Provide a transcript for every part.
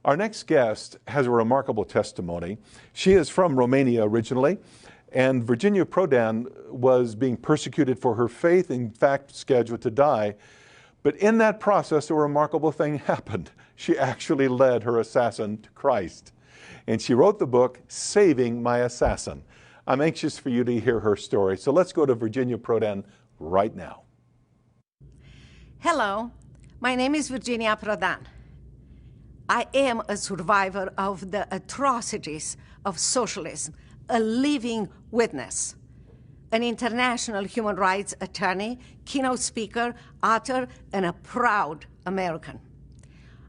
Our next guest has a remarkable testimony. She is from Romania originally, and Virginia Prodan was being persecuted for her faith, in fact, scheduled to die. But in that process, a remarkable thing happened. She actually led her assassin to Christ. And she wrote the book, Saving My Assassin. I'm anxious for you to hear her story. So let's go to Virginia Prodan right now. Hello, my name is Virginia Prodan. I am a survivor of the atrocities of socialism, a living witness, an international human rights attorney, keynote speaker, author, and a proud American.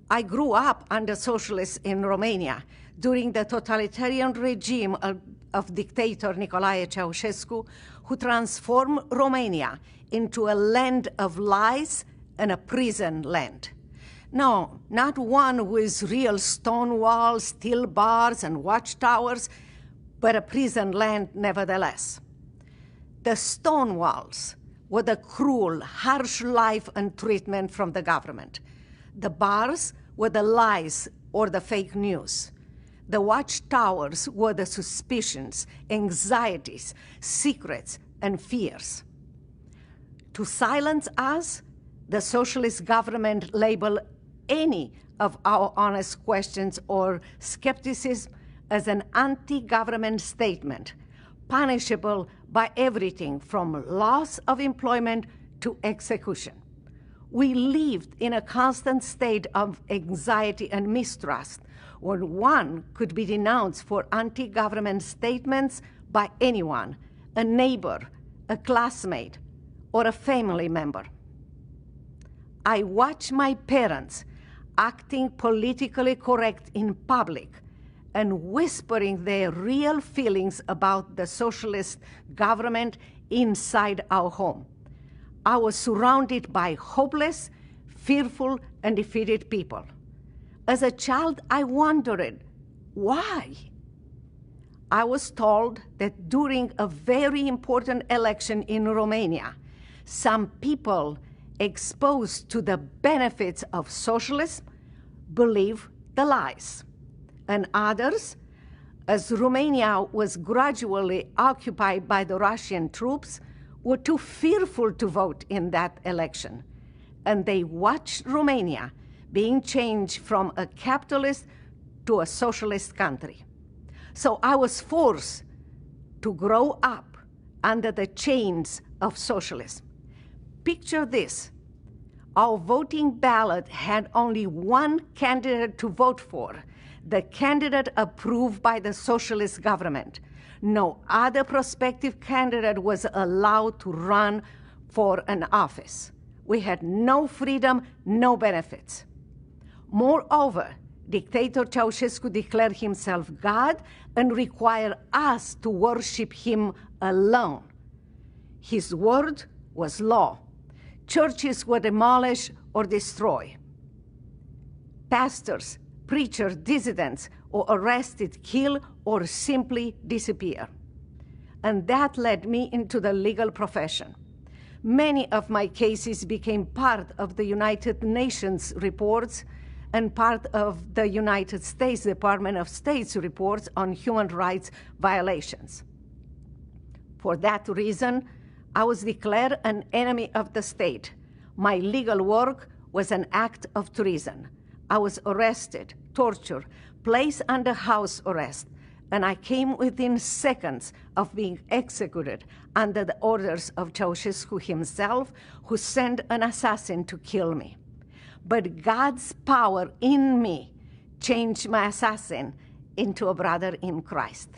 I grew up under socialists in Romania during the totalitarian regime of dictator Nicolae Ceausescu, who transformed Romania into a land of lies and a prison land. No, not one with real stone walls, steel bars, and watchtowers, but a prison land nevertheless. The stone walls were the cruel, harsh life and treatment from the government. The bars were the lies or the fake news. The watchtowers were the suspicions, anxieties, secrets, and fears. To silence us, the socialist government labeled any of our honest questions or skepticism as an anti-government statement, punishable by everything from loss of employment to execution. We lived in a constant state of anxiety and mistrust, where one could be denounced for anti-government statements by anyone, a neighbor, a classmate, or a family member. I watched my parents acting politically correct in public and whispering their real feelings about the socialist government inside our home. I was surrounded by hopeless, fearful, and defeated people. As a child, I wondered, why? I was told that during a very important election in Romania, some people exposed to the benefits of socialism believe the lies, and others, as Romania was gradually occupied by the Russian troops, were too fearful to vote in that election, and they watched Romania being changed from a capitalist to a socialist country. So I was forced to grow up under the chains of socialism. Picture this. Our voting ballot had only one candidate to vote for, the candidate approved by the socialist government. No other prospective candidate was allowed to run for an office. We had no freedom, no benefits. Moreover, dictator Ceausescu declared himself God and required us to worship him alone. His word was law. Churches were demolished or destroyed. Pastors, preachers, dissidents were arrested, killed, or simply disappear. And that led me into the legal profession. Many of my cases became part of the United Nations reports and part of the United States Department of State's reports on human rights violations. For that reason, I was declared an enemy of the state. My legal work was an act of treason. I was arrested, tortured, placed under house arrest, and I came within seconds of being executed under the orders of Ceausescu himself, who sent an assassin to kill me. But God's power in me changed my assassin into a brother in Christ.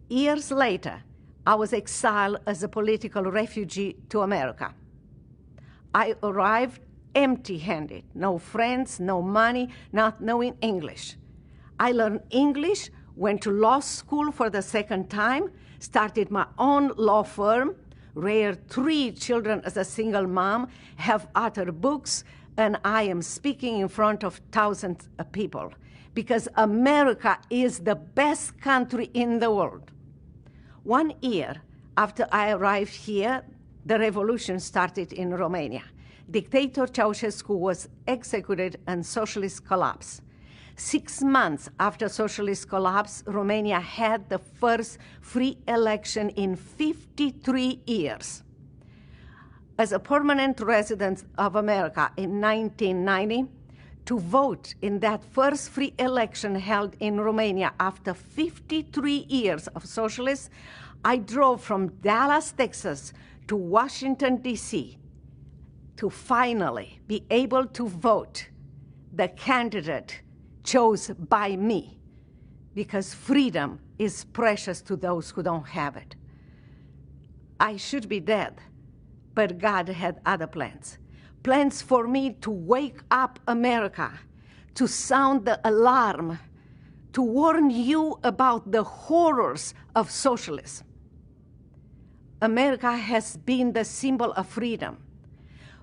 Years later, I was exiled as a political refugee to America. I arrived empty-handed, no friends, no money, not knowing English. I learned English, went to law school for the second time, started my own law firm, reared 3 children as a single mom, have authored books, and I am speaking in front of thousands of people because America is the best country in the world. 1 year after I arrived here, the revolution started in Romania. Dictator Ceausescu was executed and socialists collapsed. 6 months after socialist collapse, Romania had the first free election in 53 years. As a permanent resident of America in 1990, to vote in that first free election held in Romania after 53 years of socialism, I drove from Dallas, Texas to Washington, D.C. to finally be able to vote the candidate chose by me, because freedom is precious to those who don't have it. I should be dead, but God had other plans. Plans for me to wake up America, to sound the alarm, to warn you about the horrors of socialism. America has been the symbol of freedom.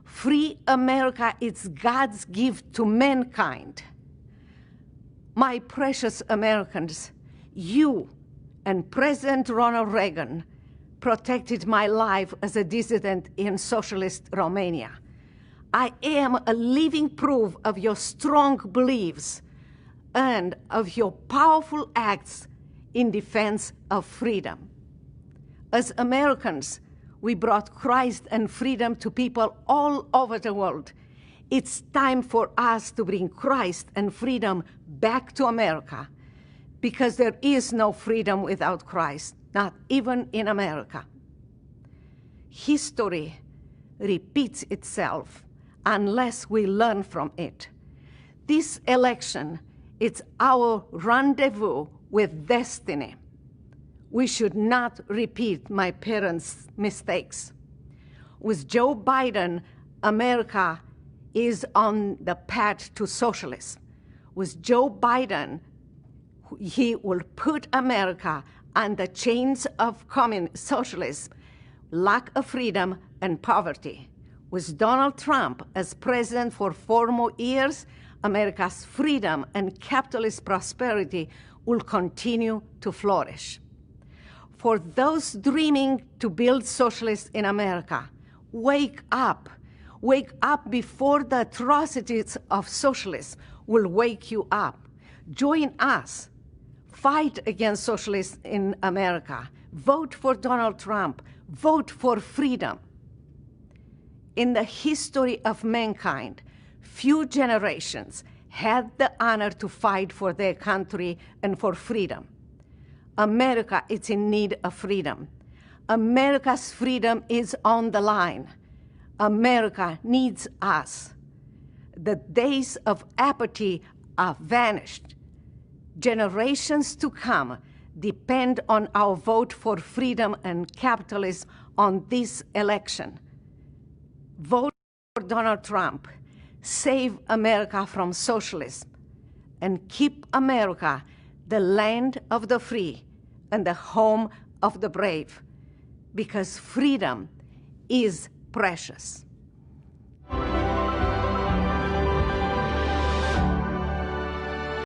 Free America is God's gift to mankind. My precious Americans, you and President Ronald Reagan protected my life as a dissident in socialist Romania. I am a living proof of your strong beliefs and of your powerful acts in defense of freedom. As Americans, we brought Christ and freedom to people all over the world. It's time for us to bring Christ and freedom back to America, because there is no freedom without Christ, not even in America. History repeats itself unless we learn from it. This election is our rendezvous with destiny. We should not repeat my parents' mistakes. With Joe Biden, America is on the path to socialism. With Joe Biden, he will put America on the chains of socialism, lack of freedom, and poverty. With Donald Trump as president for 4 more years, America's freedom and capitalist prosperity will continue to flourish. For those dreaming to build socialists in America, wake up. Wake up before the atrocities of socialism will wake you up. Join us. Fight against socialists in America. Vote for Donald Trump. Vote for freedom. In the history of mankind, few generations had the honor to fight for their country and for freedom. America is in need of freedom. America's freedom is on the line. America needs us. The days of apathy are vanished. Generations to come depend on our vote for freedom and capitalism on this election. Vote for Donald Trump. Save America from socialism. And keep America the land of the free and the home of the brave, because freedom is precious.